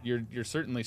you're certainly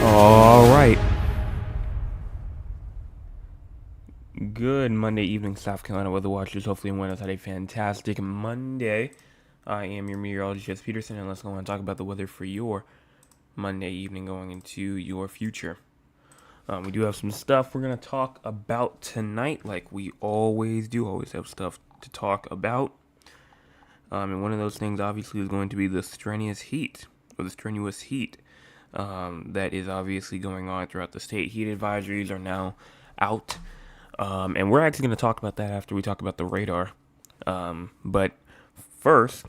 All right. Good Monday evening, South Carolina weather watchers. Hopefully, everyone has had a fantastic Monday. I am your meteorologist, Jess Peterson, and let's go and talk about the weather for your Monday evening going into your future. We do have some stuff we're going to talk about tonight, like we always do. Always have stuff to talk about. And one of those things, obviously, is going to be the strenuous heat, that is obviously going on throughout the state. Heat advisories are now out. And we're actually going to talk about that after we talk about the radar. But first,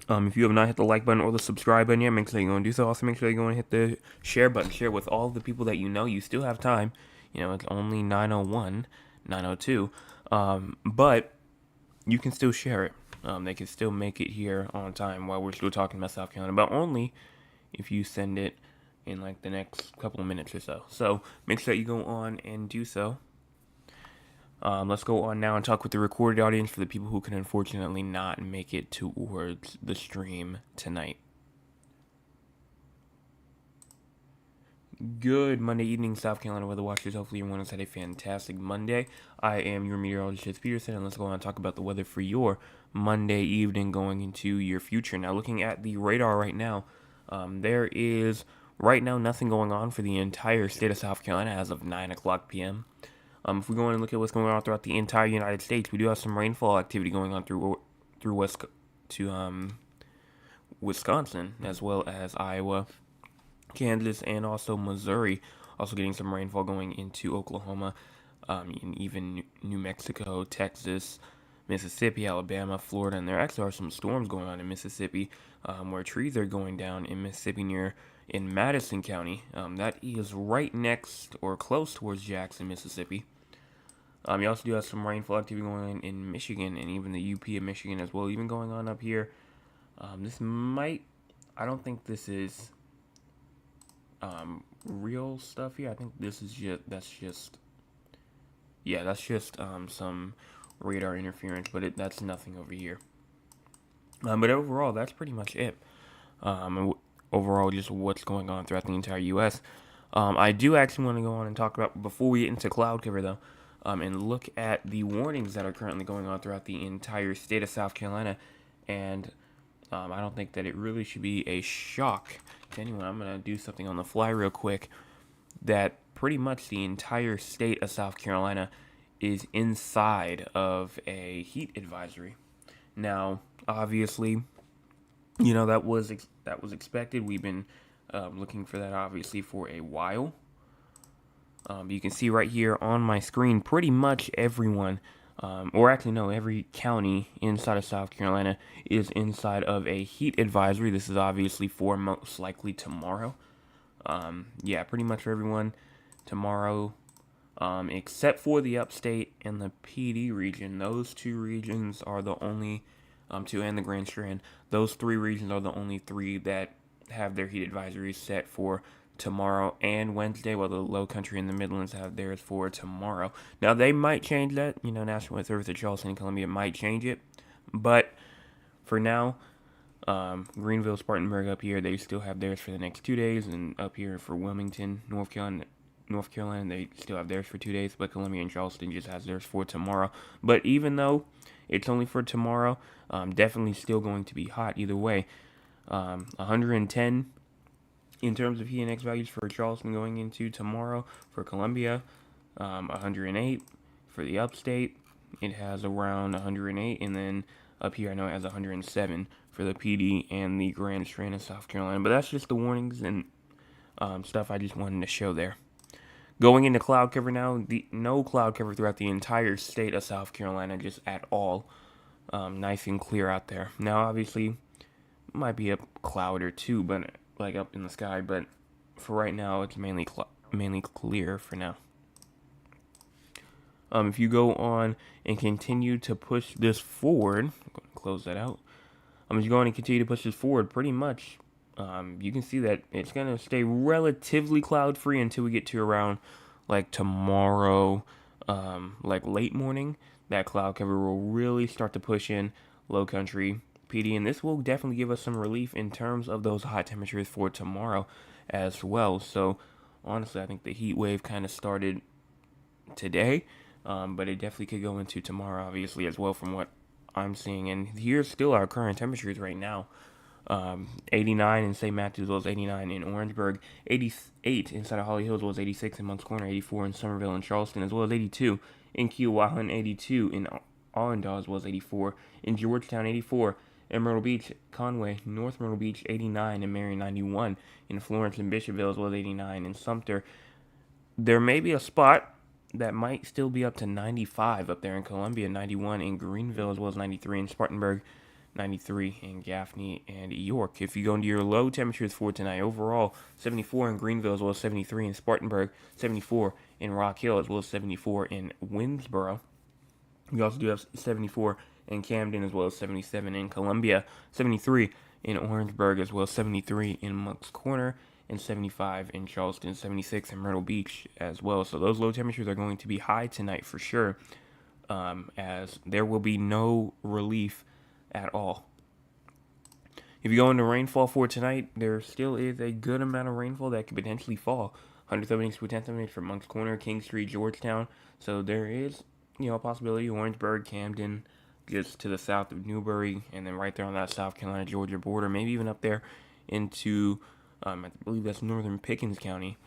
if you have not hit the like button or the subscribe button yet, make sure you go and do so. Also, make sure you go and hit the share button. Share with all the people that you know. You still have time. You know, it's only 9:01, 9:02. But you can still share it. They can still make it here on time while we're still talking about South Carolina. But only if you send it in like the next couple of minutes or so. So make sure that you go on and do so. Let's go on now and talk with the recorded audience for the people who can unfortunately not make it towards the stream tonight. Good Monday evening, South Carolina weather watchers. Hopefully everyone has had a fantastic Monday. I am your meteorologist, Peterson, and let's go on and talk about the weather for your Monday evening going into your future. Now, looking at the radar right now, there is right now nothing going on for the entire state of South Carolina as of 9 o'clock p.m. If we go in and look at what's going on throughout the entire United States, we do have some rainfall activity going on through Wisconsin, as well as Iowa, Kansas, and also Missouri. Also getting some rainfall going into Oklahoma, and even New Mexico, Texas, Mississippi, Alabama, Florida, and there actually are some storms going on in Mississippi, where trees are going down in Mississippi in Madison County. That is right next or close towards Jackson, Mississippi. You also do have some rainfall activity going on in Michigan and even the UP of Michigan as well, even going on up here. I don't think this is real stuff here. I think this is that's just some radar interference, but that's nothing over here. But overall, that's pretty much it. Overall, just what's going on throughout the entire U.S. I do actually want to go on and talk about, before we get into cloud cover though, and look at the warnings that are currently going on throughout the entire state of South Carolina. And I don't think that it really should be a shock to anyone. I'm going to do something on the fly real quick, that pretty much the entire state of South Carolina is inside of a heat advisory. Now, obviously, that was expected. We've been looking for that, obviously, for a while. You can see right here on my screen, pretty much everyone, every county inside of South Carolina is inside of a heat advisory. This is obviously for most likely tomorrow. Pretty much for everyone tomorrow, except for the upstate and the PD region. Those two regions are the only, and the Grand Strand. Those three regions are the only three that have their heat advisories set for tomorrow and Wednesday, while the Low Country and the Midlands have theirs for tomorrow. Now, they might change that. National Weather Service at Charleston and Columbia might change it. But for now, Greenville, Spartanburg up here, they still have theirs for the next 2 days. And up here for Wilmington, North Carolina, they still have theirs for 2 days. But Columbia and Charleston just has theirs for tomorrow. But even though it's only for tomorrow, definitely still going to be hot either way. 110 in terms of heat index values for Charleston going into tomorrow. For Columbia, 108. For the upstate, it has around 108. And then up here, I know it has 107 for the PD and the Grand Strand of South Carolina. But that's just the warnings and stuff I just wanted to show there. Going into cloud cover now, no cloud cover throughout the entire state of South Carolina, just at all. Nice and clear out there. Now, obviously, might be a cloud or two, but like up in the sky. But for right now, it's mainly clear for now. If you go on and continue to push this forward, I'm going to close that out. As you go on and continue to push this forward, pretty much, you can see that it's going to stay relatively cloud-free until we get to around, like, tomorrow, like, late morning. That cloud cover will really start to push in Low Country, PD, and this will definitely give us some relief in terms of those hot temperatures for tomorrow as well. So, honestly, I think the heat wave kind of started today, but it definitely could go into tomorrow, obviously, as well, from what I'm seeing. And here's still our current temperatures right now. 89 in St. Matthews, as well as 89 in Orangeburg, 88 inside of Holly Hills, as well as 86 in Moncks Corner, 84 in Somerville and Charleston, as well as 82 in Kiowa, and 82 in Allendale, as well as 84 in Georgetown, 84 in Myrtle Beach, Conway, North Myrtle Beach, 89 in Marion, 91 in Florence and Bishopville, as well as 89 in Sumter. There may be a spot that might still be up to 95 up there in Columbia, 91 in Greenville, as well as 93 in Spartanburg, 93 in Gaffney and York. If you go into your low temperatures for tonight, overall 74 in Greenville, as well as 73 in Spartanburg, 74 in Rock Hill, as well as 74 in Winnsboro. We also do have 74 in Camden, as well as 77 in Columbia, 73 in Orangeburg, as well as 73 in Moncks Corner, and 75 in Charleston, 76 in Myrtle Beach as well. So those low temperatures are going to be high tonight for sure, as there will be no relief at all. If you go into rainfall for tonight, there still is a good amount of rainfall that could potentially fall. 170 to 10th of an inch for Moncks Corner, King Street, Georgetown. So there is, a possibility. Orangeburg, Camden, just to the south of Newberry, and then right there on that South Carolina Georgia border, maybe even up there into, I believe that's northern Pickens County.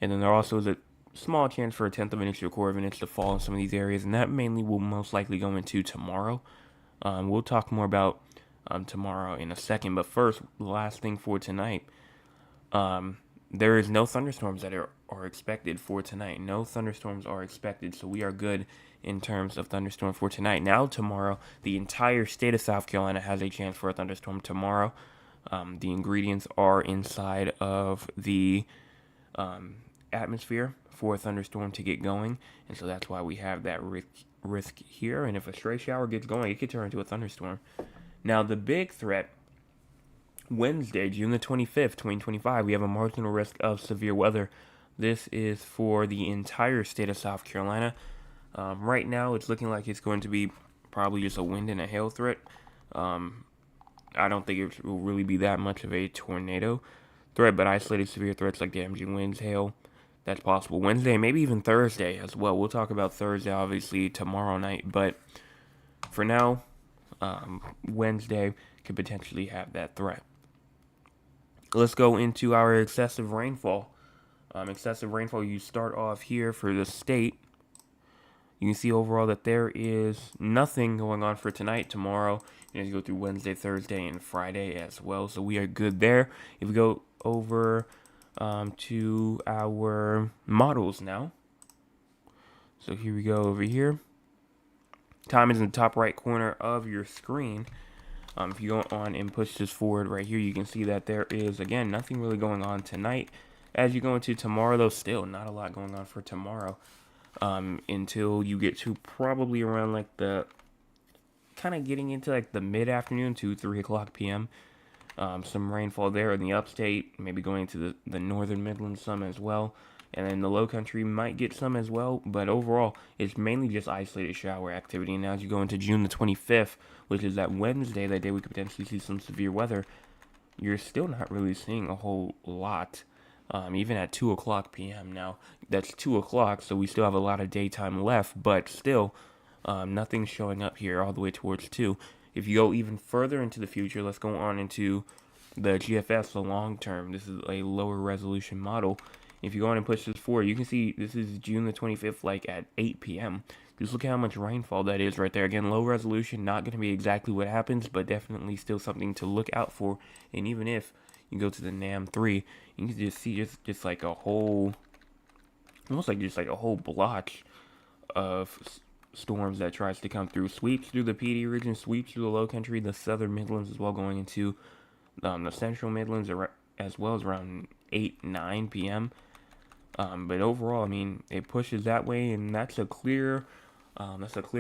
And then there also is a small chance for a 10th of an inch to a quarter of an inch to fall in some of these areas, and that mainly will most likely go into tomorrow. We'll talk more about tomorrow in a second, but first, the last thing for tonight. There is no thunderstorms that are expected for tonight. No thunderstorms are expected, so we are good in terms of thunderstorm for tonight. Now, tomorrow, the entire state of South Carolina has a chance for a thunderstorm tomorrow. The ingredients are inside of the atmosphere for a thunderstorm to get going, and so that's why we have that risk here. And if a stray shower gets going, it could turn into a thunderstorm. Now, the big threat, Wednesday, June the 25th, 2025, we have a marginal risk of severe weather. This is for the entire state of South Carolina. Right now, it's looking like it's going to be probably just a wind and a hail threat. I don't think it will really be that much of a tornado threat, but isolated severe threats like damaging winds, hail, that's possible. Wednesday, maybe even Thursday as well. We'll talk about Thursday, obviously, tomorrow night, but for now, Wednesday could potentially have that threat. Let's go into our excessive rainfall. Excessive rainfall, you start off here for the state. You can see overall that there is nothing going on for tonight, tomorrow. You go through Wednesday, Thursday, and Friday as well. So we are good there. If we go over to our models now. So here we go over here. Time is in the top right corner of your screen. If you go on and push this forward right here, you can see that there is, again, nothing really going on tonight. As you go into tomorrow, though, still not a lot going on for tomorrow. Until you get to probably around like the, kind of getting into like the mid-afternoon to 3 o'clock p.m. Some rainfall there in the upstate, maybe going into the northern Midlands some as well. And then the low country might get some as well, but overall, it's mainly just isolated shower activity. And now as you go into June the 25th, which is that Wednesday, that day we could potentially see some severe weather, you're still not really seeing a whole lot, even at 2 o'clock p.m. Now, that's 2 o'clock, so we still have a lot of daytime left, but still, nothing's showing up here all the way towards 2. If you go even further into the future, let's go on into the GFS, the long term. This is a lower resolution model. If you go on and push this forward, you can see this is June the 25th, like at 8 p.m. Just look at how much rainfall that is right there. Again, low resolution, not going to be exactly what happens, but definitely still something to look out for. And even if you go to the NAM3, you can just see just like a whole, almost like just like a whole blotch of storms that tries to come through. Sweeps through the PD region, sweeps through the low country, the southern Midlands as well, going into the central Midlands, as well as around 8, 9 p.m. But overall, I mean, it pushes that way, and that's a clear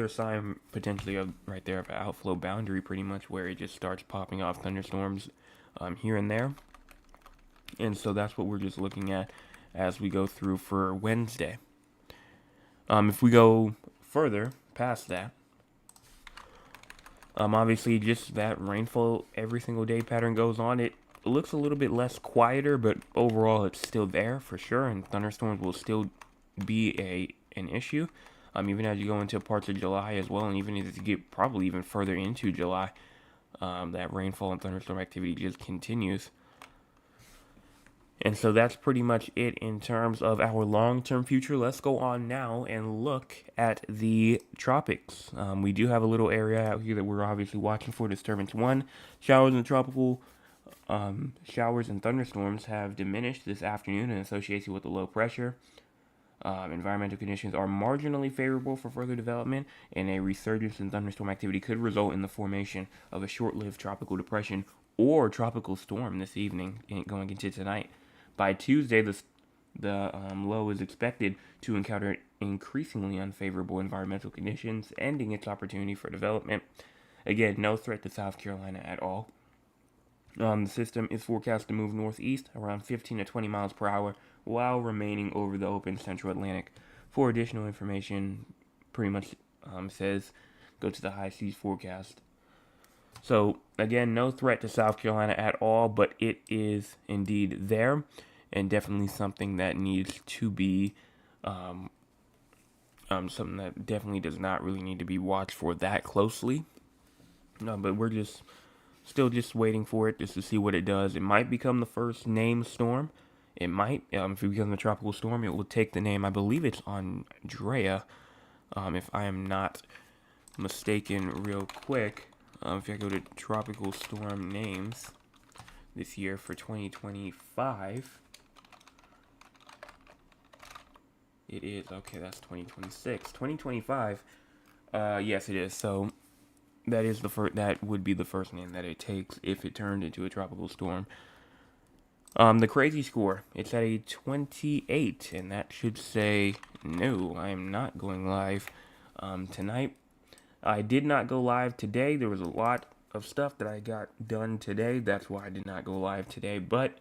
sign potentially of right there of an outflow boundary, pretty much, where it just starts popping off thunderstorms here and there. And so that's what we're just looking at as we go through for Wednesday. If we go further past that, obviously just that rainfall every single day pattern goes on. It looks a little bit less quieter, but overall it's still there for sure, and thunderstorms will still be an issue. Even as you go into parts of July as well, and even as you get probably even further into July, that rainfall and thunderstorm activity just continues. And so that's pretty much it in terms of our long-term future. Let's go on now and look at the tropics. We do have a little area out here that we're obviously watching for, disturbance 1. Showers and tropical showers and thunderstorms have diminished this afternoon in association with the low pressure. Environmental conditions are marginally favorable for further development, and a resurgence in thunderstorm activity could result in the formation of a short-lived tropical depression or tropical storm this evening going into tonight. By Tuesday, the low is expected to encounter increasingly unfavorable environmental conditions, ending its opportunity for development. Again, no threat to South Carolina at all. The system is forecast to move northeast around 15 to 20 miles per hour while remaining over the open central Atlantic. For additional information, pretty much says go to the high seas forecast. So, again, no threat to South Carolina at all, but it is indeed there and definitely something that needs to be something that definitely does not really need to be watched for that closely. No, but we're just still just waiting for it just to see what it does. It might become the first named storm. It might. If it becomes a tropical storm, it will take the name. I believe it's Andrea, if I am not mistaken. Real quick, if I go to tropical storm names this year for 2025, it is okay. That's 2026. 2025. Yes, it is. So that is the first. That would be the first name that it takes if it turned into a tropical storm. The crazy score, it's at a 28, and that should say, no, I am not going live tonight. I did not go live today. There was a lot of stuff that I got done today. That's why I did not go live today. But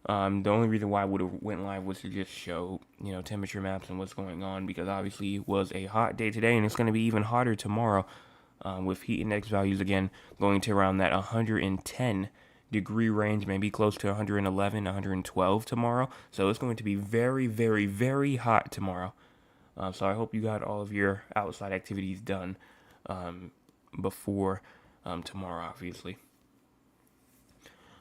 the only reason why I would have went live was to just show, temperature maps and what's going on, because obviously it was a hot day today, and it's going to be even hotter tomorrow with heat index values again going to around that 110 degree range, maybe close to 111, 112 tomorrow. So it's going to be very, very, very hot tomorrow. So I hope you got all of your outside activities done before tomorrow, obviously.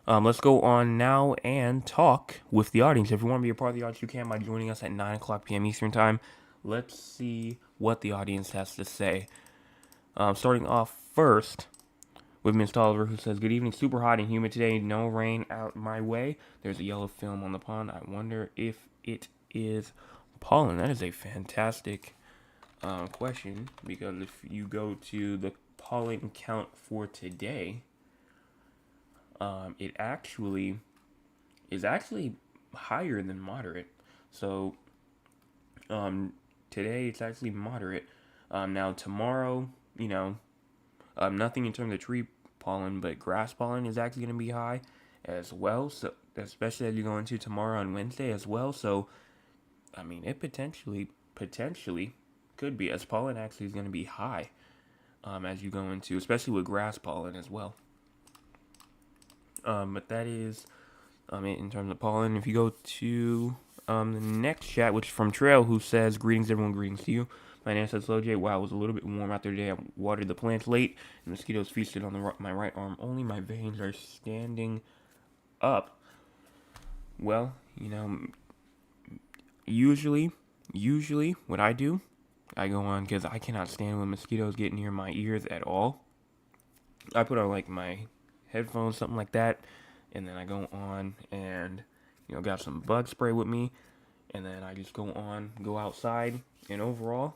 Let's go on now and talk with the audience. If you want to be a part of the audience, you can by joining us at 9 o'clock p.m. Eastern Time. Let's see what the audience has to say. Starting off first with Ms. Tolliver, who says, good evening, super hot and humid today, no rain out my way. There's a yellow film on the pond. I wonder if it is pollen. That is a fantastic question, because if you go to the pollen count for today, it actually is higher than moderate. So today it's actually moderate. Now tomorrow, nothing in terms of tree pollen, but grass pollen is actually going to be high as well. So especially as you go into tomorrow and Wednesday as well. So it potentially could be, as pollen actually is going to be high as you go into, especially with grass pollen as well. But that is in terms of pollen. If you go to the next chat, which is from Trail, who says, greetings everyone, greetings to you. My name is Slow J. Wow, it was a little bit warm out there today. I watered the plants late, and mosquitoes feasted on my right arm only. My veins are standing up. Well, usually what I do, I go on, because I cannot stand when mosquitoes get near my ears at all. I put on my headphones, something like that, and then I go on and got some bug spray with me, and then I just go outside, and overall,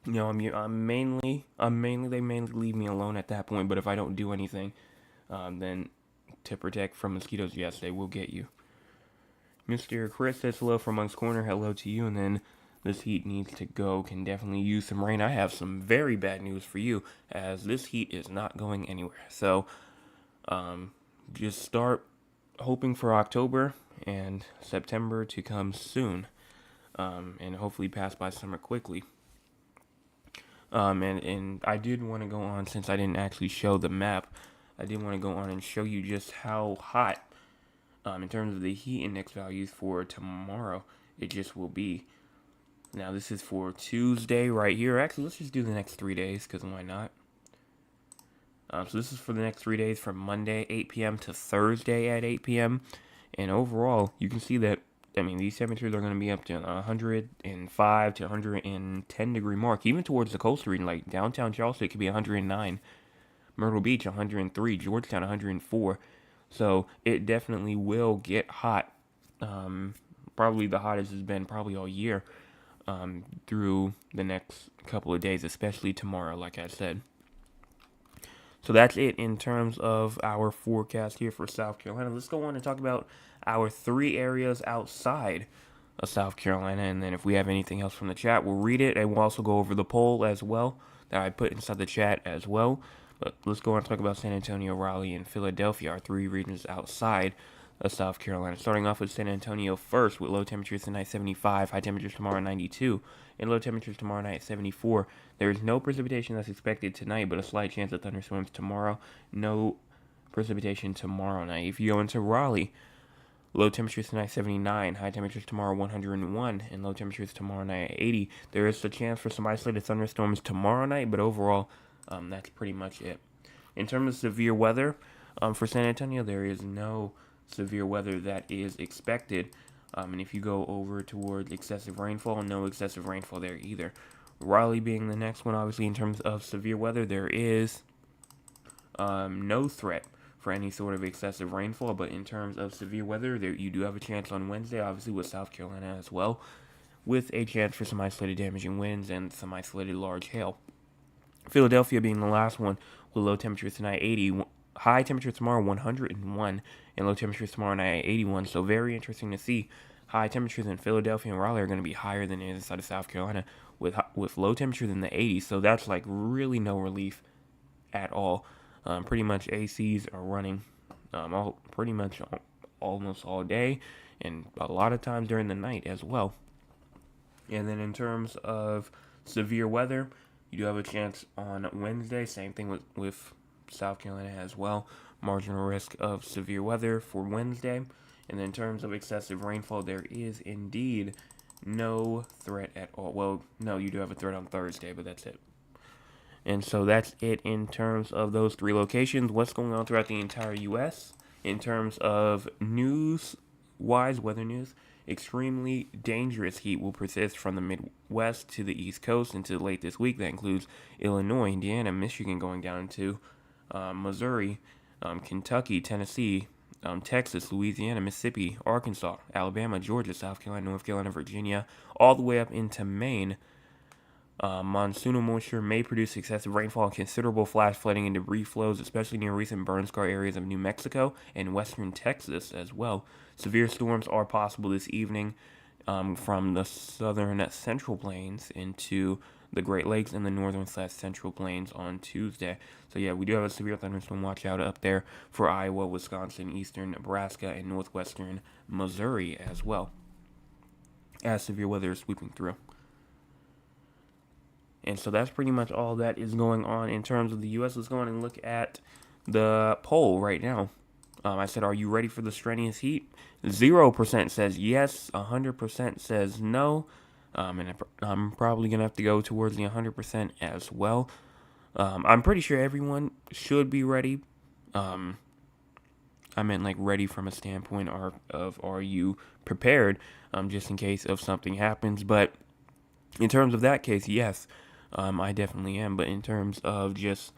I'm mainly they mainly leave me alone at that point. But if I don't do anything, then to protect from mosquitoes, yes, they will get you. Mr. Chris says hello from Monk's Corner. Hello to you, and then this heat needs to go. Can definitely use some rain. I have some very bad news for you, as this heat is not going anywhere. So, just start hoping for October and September to come soon, and hopefully pass by summer quickly. And I did want to go on, since I didn't actually show the map, I did want to go on and show you just how hot, in terms of the heat index values for tomorrow, it just will be. Now, this is for Tuesday right here. Actually, let's just do the next 3 days, because why not? So this is for the next 3 days, from Monday 8 p.m. to Thursday at 8 p.m. And overall, you can see that, these temperatures are going to be up to 105 to 110 degree mark. Even towards the coastal region, like downtown Charleston, it could be 109. Myrtle Beach, 103. Georgetown, 104. So it definitely will get hot. Probably the hottest it's been probably all year through the next couple of days, especially tomorrow, like I said. So that's it in terms of our forecast here for South Carolina. Let's go on and talk about our 3 areas outside of South Carolina. And then if we have anything else from the chat, we'll read it. And we'll also go over the poll as well that I put inside the chat as well. Let's go on and talk about San Antonio, Raleigh, and Philadelphia, our three regions outside of South Carolina. Starting off with San Antonio first, with low temperatures tonight 75, high temperatures tomorrow 92, and low temperatures tomorrow night 74. There is no precipitation that's expected tonight, but a slight chance of thunderstorms tomorrow. No precipitation tomorrow night. If you go into Raleigh, low temperatures tonight 79, high temperatures tomorrow 101, and low temperatures tomorrow night 80. There is a chance for some isolated thunderstorms tomorrow night, but overall, that's pretty much it. In terms of severe weather, for San Antonio, there is no severe weather that is expected. And if you go over towards excessive rainfall, no excessive rainfall there either. Raleigh being the next one, obviously, in terms of severe weather, there is no threat for any sort of excessive rainfall, but in terms of severe weather, there you do have a chance on Wednesday, obviously with South Carolina as well, with a chance for some isolated damaging winds and some isolated large hail. Philadelphia being the last one, with low temperatures tonight 80, high temperatures tomorrow 101, and low temperatures tomorrow night 81. So very interesting to see. High temperatures in Philadelphia and Raleigh are going to be higher than inside of South Carolina, with low temperatures in the 80s. So that's like really no relief at all. Pretty much ACs are running almost all day, and a lot of times during the night as well. And then in terms of severe weather, you do have a chance on Wednesday. Same thing with South Carolina as well. Marginal risk of severe weather for Wednesday. And in terms of excessive rainfall, there is indeed no threat at all. Well, no, you do have a threat on Thursday, but that's it. And so that's it in terms of those three locations. What's going on throughout the entire U.S. in terms of news-wise, weather news? Extremely dangerous heat will persist from the Midwest to the East Coast into late this week. That includes Illinois, Indiana, Michigan going down to Missouri, Kentucky, Tennessee, Texas, Louisiana, Mississippi, Arkansas, Alabama, Georgia, South Carolina, North Carolina, Virginia, all the way up into Maine. Monsoonal moisture may produce excessive rainfall and considerable flash flooding and debris flows, especially near recent burn scar areas of New Mexico and western Texas as well. Severe storms are possible this evening from the southern central plains into the Great Lakes and the northern/central plains on Tuesday. So yeah, we do have a severe thunderstorm watch out up there for Iowa, Wisconsin, eastern Nebraska, and northwestern Missouri as well, as severe weather is sweeping through. And so that's pretty much all that is going on in terms of the U.S. Let's go on and look at the poll right now. I said, are you ready for the strenuous heat? 0% says yes, 100% says no, and I'm probably going to have to go towards the 100% as well. I'm pretty sure everyone should be ready. I meant like ready from a standpoint of are you prepared just in case of something happens. But in terms of that case, yes. I definitely am, but in terms of just,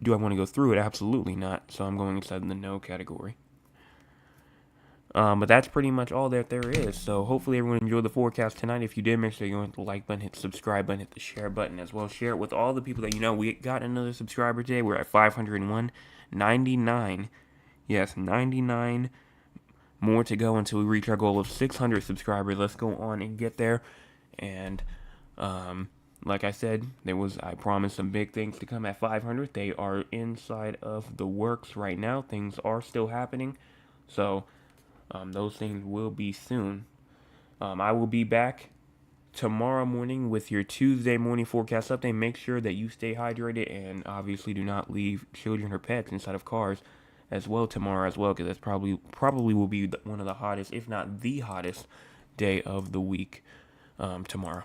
do I want to go through it? Absolutely not. So I'm going inside the no category. But that's pretty much all that there is. So hopefully everyone enjoyed the forecast tonight. If you did, make sure you hit the like button, hit the subscribe button, hit the share button as well. Share it with all the people that you know. We got another subscriber today. We're at 501, 99. Yes, 99 more to go until we reach our goal of 600 subscribers. Let's go on and get there. And, like I said, I promised some big things to come at 500. They are inside of the works right now. Things are still happening. So, those things will be soon. I will be back tomorrow morning with your Tuesday morning forecast update. Make sure that you stay hydrated and obviously do not leave children or pets inside of cars as well tomorrow as well, because that's probably will be one of the hottest, if not the hottest day of the week tomorrow.